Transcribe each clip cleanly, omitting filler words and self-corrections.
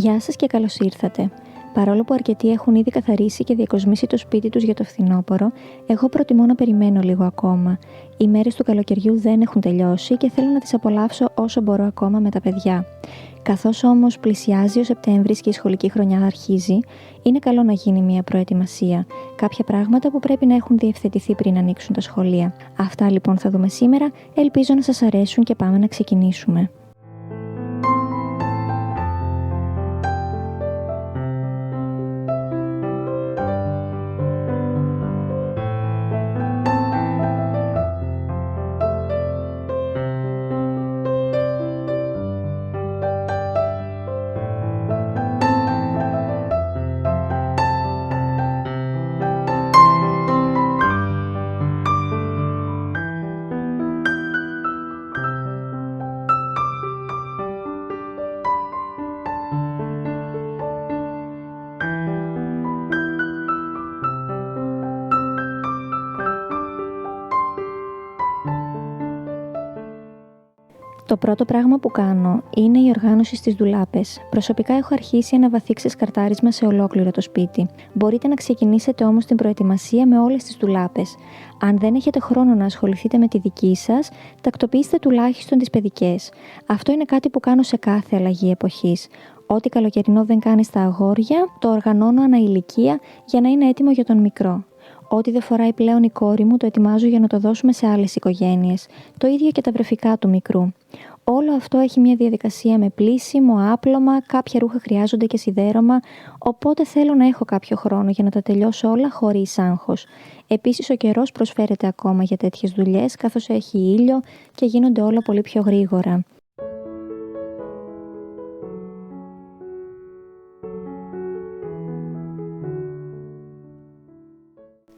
Γεια σας και καλώς ήρθατε. Παρόλο που αρκετοί έχουν ήδη καθαρίσει και διακοσμήσει το σπίτι τους για το φθινόπωρο, εγώ προτιμώ να περιμένω λίγο ακόμα. Οι μέρες του καλοκαιριού δεν έχουν τελειώσει και θέλω να τις απολαύσω όσο μπορώ ακόμα με τα παιδιά. Καθώς όμως πλησιάζει ο Σεπτέμβρης και η σχολική χρονιά αρχίζει, είναι καλό να γίνει μια προετοιμασία. Κάποια πράγματα που πρέπει να έχουν διευθετηθεί πριν ανοίξουν τα σχολεία. Αυτά λοιπόν θα δούμε σήμερα. Ελπίζω να σας αρέσουν και πάμε να ξεκινήσουμε. Το πρώτο πράγμα που κάνω είναι η οργάνωση στις ντουλάπες. Προσωπικά έχω αρχίσει ένα βαθύ ξεσκαρτάρισμα σε ολόκληρο το σπίτι. Μπορείτε να ξεκινήσετε όμως την προετοιμασία με όλες τις ντουλάπες. Αν δεν έχετε χρόνο να ασχοληθείτε με τη δική σας, τακτοποιήστε τουλάχιστον τις παιδικές. Αυτό είναι κάτι που κάνω σε κάθε αλλαγή εποχής. Ό,τι καλοκαιρινό δεν κάνει στα αγόρια, το οργανώνω ανά ηλικία για να είναι έτοιμο για τον μικρό. Ό,τι δεν φοράει πλέον η κόρη μου, το ετοιμάζω για να το δώσουμε σε άλλες οικογένειες. Το ίδιο και τα βρεφικά του μικρού. Όλο αυτό έχει μια διαδικασία με πλύσιμο, άπλωμα, κάποια ρούχα χρειάζονται και σιδέρωμα, οπότε θέλω να έχω κάποιο χρόνο για να τα τελειώσω όλα χωρίς άγχος. Επίσης, ο καιρός προσφέρεται ακόμα για τέτοιες δουλειές, καθώς έχει ήλιο και γίνονται όλα πολύ πιο γρήγορα.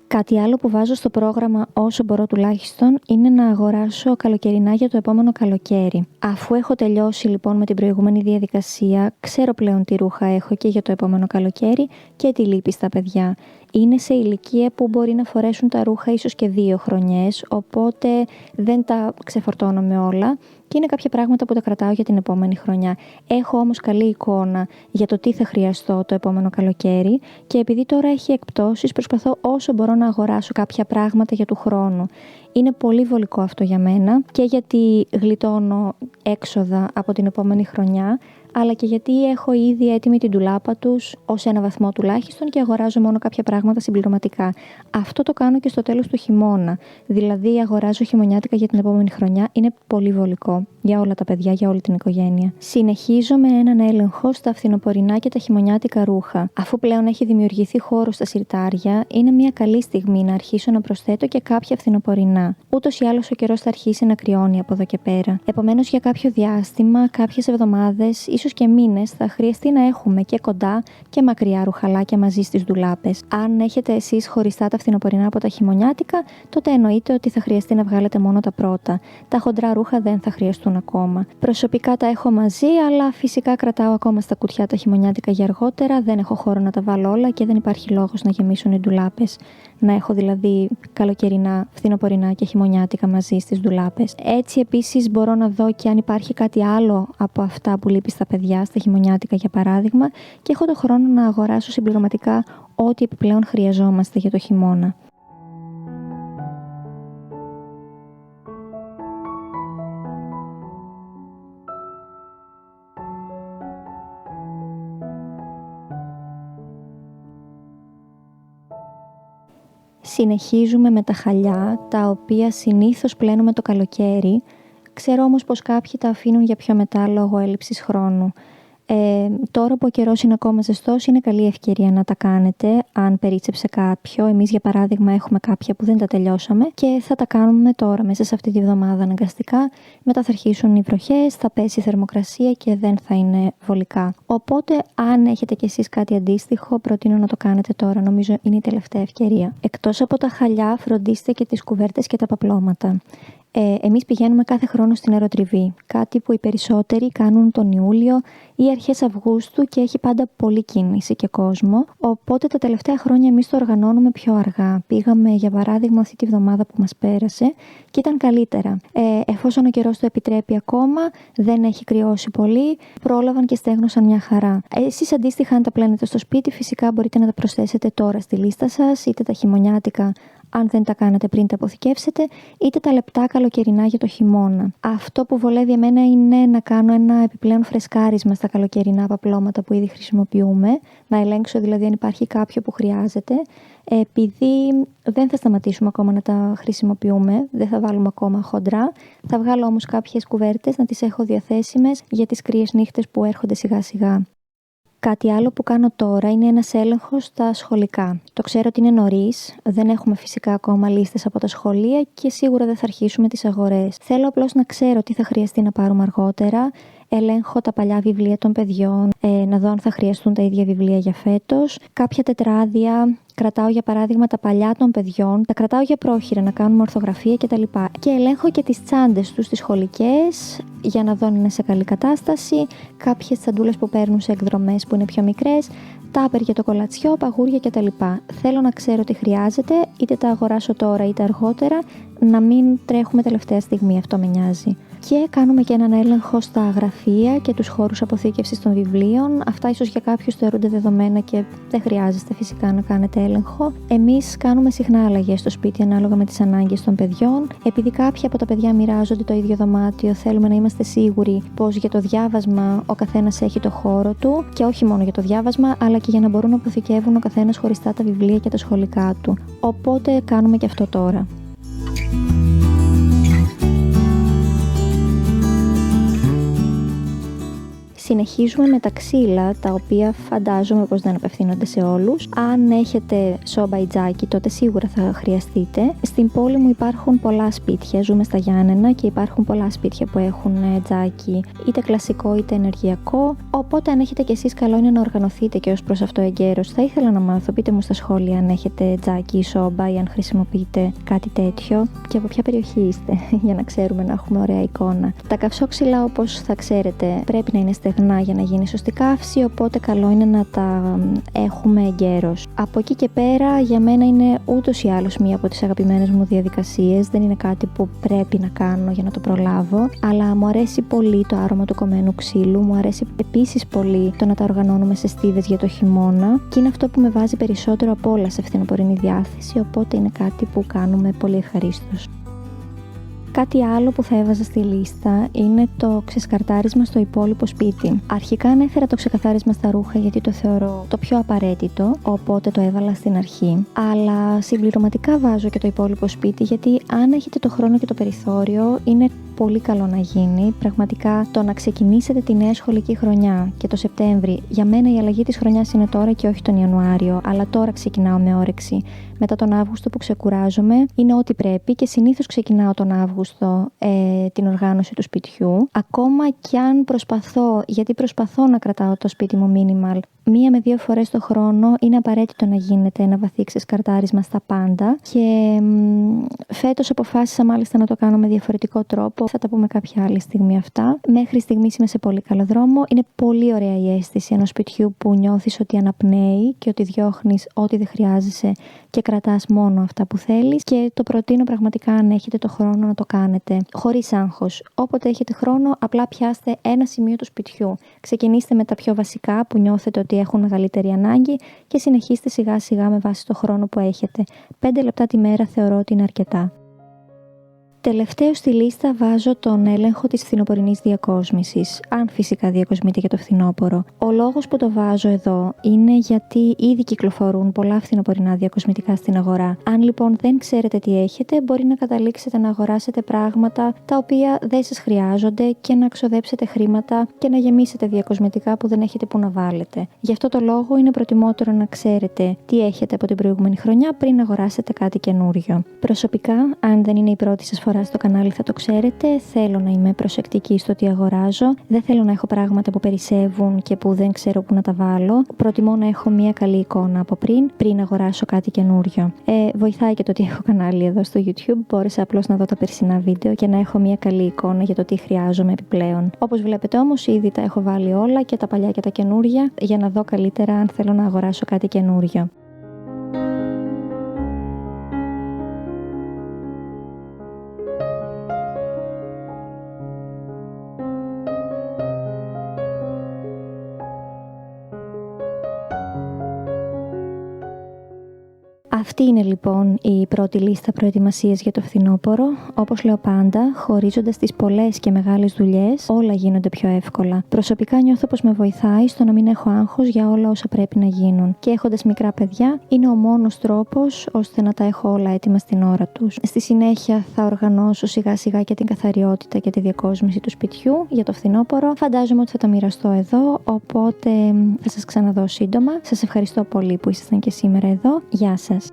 Κάτι άλλο που βάζω στο πρόγραμμα όσο μπορώ τουλάχιστον είναι να αγοράσω καλοκαιρινά για το επόμενο καλοκαίρι. Αφού έχω τελειώσει λοιπόν με την προηγούμενη διαδικασία, ξέρω πλέον τι ρούχα έχω και για το επόμενο καλοκαίρι και τι λείπει στα παιδιά. Είναι σε ηλικία που μπορεί να φορέσουν τα ρούχα ίσως και 2 χρονιές, οπότε δεν τα ξεφορτώνω με όλα και είναι κάποια πράγματα που τα κρατάω για την επόμενη χρονιά. Έχω όμως καλή εικόνα για το τι θα χρειαστώ το επόμενο καλοκαίρι και επειδή τώρα έχει εκπτώσεις, προσπαθώ όσο μπορώ να αγοράσω κάποια πράγματα για του χρόνου. Είναι πολύ βολικό αυτό για μένα και γιατί γλιτώνω έξοδα από την επόμενη χρονιά, αλλά και γιατί έχω ήδη έτοιμη την ντουλάπα τους ως ένα βαθμό τουλάχιστον και αγοράζω μόνο κάποια πράγματα συμπληρωματικά. Αυτό το κάνω και στο τέλος του χειμώνα. Δηλαδή, αγοράζω χειμωνιάτικα για την επόμενη χρονιά. Είναι πολύ βολικό για όλα τα παιδιά, για όλη την οικογένεια. Συνεχίζω με έναν έλεγχο στα φθινοπορεινά και τα χειμωνιάτικα ρούχα. Αφού πλέον έχει δημιουργηθεί χώρο στα συρτάρια, είναι μια καλή στιγμή να αρχίσω να προσθέτω και κάποια φθινοπορεινά. Ούτως ή άλλως ο καιρός θα αρχίσει να κρυώνει από εδώ και πέρα. Επομένως, για κάποιο διάστημα, κάποιες εβδομάδες, ίσως και μήνες, θα χρειαστεί να έχουμε και κοντά και μακριά ρουχαλάκια μαζί στις ντουλάπες. Αν έχετε εσείς χωριστά τα φθινοπορεινά από τα χειμωνιάτικα, τότε εννοείται ότι θα χρειαστεί να βγάλετε μόνο τα πρώτα. Τα χοντρά ρούχα δεν θα χρειαστούν ακόμα. Προσωπικά τα έχω μαζί, αλλά φυσικά κρατάω ακόμα στα κουτιά τα χειμωνιάτικα για αργότερα. Δεν έχω χώρο να τα βάλω όλα και δεν υπάρχει λόγος να γεμίσουν οι ντουλάπες. Να έχω δηλαδή καλοκαιρινά, φθινοπορεινά και χειμωνιάτικα μαζί στις ντουλάπες. Έτσι επίσης μπορώ να δω και αν υπάρχει κάτι άλλο από αυτά που λείπει στα παιδιά, στα χειμωνιάτικα για παράδειγμα, και έχω το χρόνο να αγοράσω συμπληρωματικά ό,τι επιπλέον χρειαζόμαστε για το χειμώνα. Συνεχίζουμε με τα χαλιά, τα οποία συνήθως πλένουμε το καλοκαίρι. Ξέρω όμως πως κάποιοι τα αφήνουν για πιο μετά λόγω έλλειψης χρόνου. Τώρα που ο καιρός είναι ακόμα ζεστός, είναι καλή ευκαιρία να τα κάνετε αν περίτσεψε κάποιο. Εμείς για παράδειγμα έχουμε κάποια που δεν τα τελειώσαμε και θα τα κάνουμε τώρα μέσα σε αυτή τη βδομάδα αναγκαστικά. Μετά θα αρχίσουν οι βροχές, θα πέσει η θερμοκρασία και δεν θα είναι βολικά. Οπότε αν έχετε κι εσείς κάτι αντίστοιχο, προτείνω να το κάνετε τώρα. Νομίζω είναι η τελευταία ευκαιρία. Εκτός από τα χαλιά, φροντίστε και τις κουβέρτες και τα παπλώματα. Εμείς πηγαίνουμε κάθε χρόνο στην αεροτριβή, κάτι που οι περισσότεροι κάνουν τον Ιούλιο ή αρχές Αυγούστου και έχει πάντα πολλή κίνηση και κόσμο, οπότε τα τελευταία χρόνια εμείς το οργανώνουμε πιο αργά. Πήγαμε για παράδειγμα αυτή τη βδομάδα που μας πέρασε και ήταν καλύτερα. Εφόσον ο καιρός το επιτρέπει ακόμα, δεν έχει κρυώσει πολύ, πρόλαβαν και στέγνωσαν μια χαρά. Εσείς αντίστοιχα αν τα πλένετε στο σπίτι, φυσικά μπορείτε να τα προσθέσετε τώρα στη λίστα σας, είτε τα χειμωνιάτικα αν δεν τα κάνετε πριν τα αποθηκεύσετε, είτε τα λεπτά καλοκαιρινά για το χειμώνα. Αυτό που βολεύει εμένα είναι να κάνω ένα επιπλέον φρεσκάρισμα στα καλοκαιρινά παπλώματα που ήδη χρησιμοποιούμε, να ελέγξω δηλαδή αν υπάρχει κάποιο που χρειάζεται, επειδή δεν θα σταματήσουμε ακόμα να τα χρησιμοποιούμε, δεν θα βάλουμε ακόμα χοντρά, θα βγάλω όμως κάποιες κουβέρτες να τις έχω διαθέσιμες για τις κρύες νύχτες που έρχονται σιγά σιγά. Κάτι άλλο που κάνω τώρα είναι ένας έλεγχος στα σχολικά. Το ξέρω ότι είναι νωρίς, δεν έχουμε φυσικά ακόμα λίστες από τα σχολεία και σίγουρα δεν θα αρχίσουμε τις αγορές. Θέλω απλώς να ξέρω τι θα χρειαστεί να πάρουμε αργότερα. Ελέγχω τα παλιά βιβλία των παιδιών, να δω αν θα χρειαστούν τα ίδια βιβλία για φέτος. Κάποια τετράδια, κρατάω για παράδειγμα τα παλιά των παιδιών, τα κρατάω για πρόχειρα να κάνουμε ορθογραφία κτλ. Και ελέγχω και τις τσάντες τους, τις σχολικές, για να δω αν είναι σε καλή κατάσταση. Κάποιες τσαντούλες που παίρνουν σε εκδρομές που είναι πιο μικρές, τάπερ για το κολατσιό, παγούρια κτλ. Θέλω να ξέρω τι χρειάζεται, είτε τα αγοράσω τώρα είτε αργότερα, να μην τρέχουμε τελευταία στιγμή, αυτό με νοιάζει. Και κάνουμε και έναν έλεγχο στα γραφεία και τους χώρους αποθήκευσης των βιβλίων. Αυτά ίσως για κάποιους θεωρούνται δεδομένα και δεν χρειάζεστε φυσικά να κάνετε έλεγχο. Εμείς κάνουμε συχνά αλλαγές στο σπίτι ανάλογα με τις ανάγκες των παιδιών. Επειδή κάποια από τα παιδιά μοιράζονται το ίδιο δωμάτιο, θέλουμε να είμαστε σίγουροι πως για το διάβασμα ο καθένας έχει το χώρο του και όχι μόνο για το διάβασμα, αλλά και για να μπορούν να αποθηκεύουν ο καθένας χωριστά τα βιβλία και τα σχολικά του. Οπότε κάνουμε και αυτό τώρα. Συνεχίζουμε με τα ξύλα, τα οποία φαντάζομαι πως δεν απευθύνονται σε όλους. Αν έχετε σόμπα ή τζάκι, τότε σίγουρα θα χρειαστείτε. Στην πόλη μου υπάρχουν πολλά σπίτια, ζούμε στα Γιάννενα και υπάρχουν πολλά σπίτια που έχουν τζάκι, είτε κλασικό είτε ενεργειακό. Οπότε, αν έχετε κι εσείς, καλό είναι να οργανωθείτε και ως προς αυτό εγκαίρως. Θα ήθελα να μάθω, πείτε μου στα σχόλια αν έχετε τζάκι ή σόμπα ή αν χρησιμοποιείτε κάτι τέτοιο και από ποια περιοχή είστε, για να ξέρουμε να έχουμε ωραία εικόνα. Τα καυσόξυλα, όπως θα ξέρετε, πρέπει να είναι στεγνά για να γίνει σωστή καύση, οπότε καλό είναι να τα έχουμε εγκαίρως. Από εκεί και πέρα, για μένα είναι ούτως ή άλλως μία από τις αγαπημένες μου διαδικασίες. Δεν είναι κάτι που πρέπει να κάνω για να το προλάβω, αλλά μου αρέσει πολύ το άρωμα του κομμένου ξύλου. Μου αρέσει επίσης πολύ το να τα οργανώνουμε σε στίβες για το χειμώνα και είναι αυτό που με βάζει περισσότερο από όλα σε φθινοπορεινή διάθεση, οπότε είναι κάτι που κάνουμε πολύ ευχαρίστως. Κάτι άλλο που θα έβαζα στη λίστα είναι το ξεσκαρτάρισμα στο υπόλοιπο σπίτι. Αρχικά ανέφερα το ξεκαθάρισμα στα ρούχα γιατί το θεωρώ το πιο απαραίτητο, οπότε το έβαλα στην αρχή. Αλλά συμπληρωματικά βάζω και το υπόλοιπο σπίτι γιατί αν έχετε το χρόνο και το περιθώριο είναι πολύ καλό να γίνει. Πραγματικά το να ξεκινήσετε τη νέα σχολική χρονιά και το Σεπτέμβρη, για μένα η αλλαγή της χρονιάς είναι τώρα και όχι τον Ιανουάριο, αλλά τώρα ξεκινάω με όρεξη. Μετά τον Αύγουστο που ξεκουράζομαι, είναι ό,τι πρέπει και συνήθως ξεκινάω τον Αύγουστο την οργάνωση του σπιτιού. Ακόμα κι αν προσπαθώ να κρατάω το σπίτι μου minimal, 1 με 2 φορές το χρόνο είναι απαραίτητο να γίνεται ένα βαθύ ξεσκαρτάρισμα στα πάντα και φέτος αποφάσισα μάλιστα να το κάνω με διαφορετικό τρόπο. Θα τα πούμε κάποια άλλη στιγμή αυτά. Μέχρι στιγμής είμαι σε πολύ καλό δρόμο. Είναι πολύ ωραία η αίσθηση ενός σπιτιού που νιώθεις ότι αναπνέει και ότι διώχνεις ό,τι δεν χρειάζεσαι και κρατάς μόνο αυτά που θέλεις και το προτείνω πραγματικά αν έχετε το χρόνο να το κάνετε χωρίς άγχος. Όποτε έχετε χρόνο, απλά πιάστε ένα σημείο του σπιτιού. Ξεκινήστε με τα πιο βασικά που νιώθετε ότι έχουν μεγαλύτερη ανάγκη και συνεχίστε σιγά σιγά με βάση το χρόνο που έχετε. 5 λεπτά τη μέρα θεωρώ ότι είναι αρκετά. Τελευταίο στη λίστα βάζω τον έλεγχο της φθινοπορεινής διακόσμησης, αν φυσικά διακοσμείται για το φθινόπωρο. Ο λόγος που το βάζω εδώ είναι γιατί ήδη κυκλοφορούν πολλά φθινοπορεινά διακοσμητικά στην αγορά. Αν λοιπόν δεν ξέρετε τι έχετε, μπορεί να καταλήξετε να αγοράσετε πράγματα τα οποία δεν σας χρειάζονται και να ξοδέψετε χρήματα και να γεμίσετε διακοσμητικά που δεν έχετε που να βάλετε. Γι' αυτό το λόγο είναι προτιμότερο να ξέρετε τι έχετε από την προηγούμενη χρονιά πριν αγοράσετε κάτι καινούριο. Προσωπικά, αν δεν είναι η πρώτη σας φορά αγοράσει το κανάλι θα το ξέρετε. Θέλω να είμαι προσεκτική στο τι αγοράζω. Δεν θέλω να έχω πράγματα που περισσεύουν και που δεν ξέρω πού να τα βάλω. Προτιμώ να έχω μια καλή εικόνα από πριν αγοράσω κάτι καινούριο. Βοηθάει και το ότι έχω κανάλι εδώ στο YouTube. Μπόρεσα απλώς να δω τα περσινά βίντεο και να έχω μια καλή εικόνα για το τι χρειάζομαι επιπλέον. Όπως βλέπετε όμως, ήδη τα έχω βάλει όλα και τα παλιά και τα καινούρια για να δω καλύτερα αν θέλω να αγοράσω κάτι καινούριο. Αυτή είναι λοιπόν η πρώτη λίστα προετοιμασίας για το φθινόπωρο. Όπως λέω πάντα, χωρίζοντας τις πολλές και μεγάλες δουλειές, όλα γίνονται πιο εύκολα. Προσωπικά νιώθω πως με βοηθάει στο να μην έχω άγχος για όλα όσα πρέπει να γίνουν. Και έχοντας μικρά παιδιά, είναι ο μόνος τρόπος ώστε να τα έχω όλα έτοιμα στην ώρα τους. Στη συνέχεια θα οργανώσω σιγά σιγά και την καθαριότητα και τη διακόσμηση του σπιτιού για το φθινόπωρο. Φαντάζομαι ότι θα τα μοιραστώ εδώ, οπότε θα σας ξαναδώ σύντομα. Σας ευχαριστώ πολύ που ήσασταν και σήμερα εδώ. Γεια σας.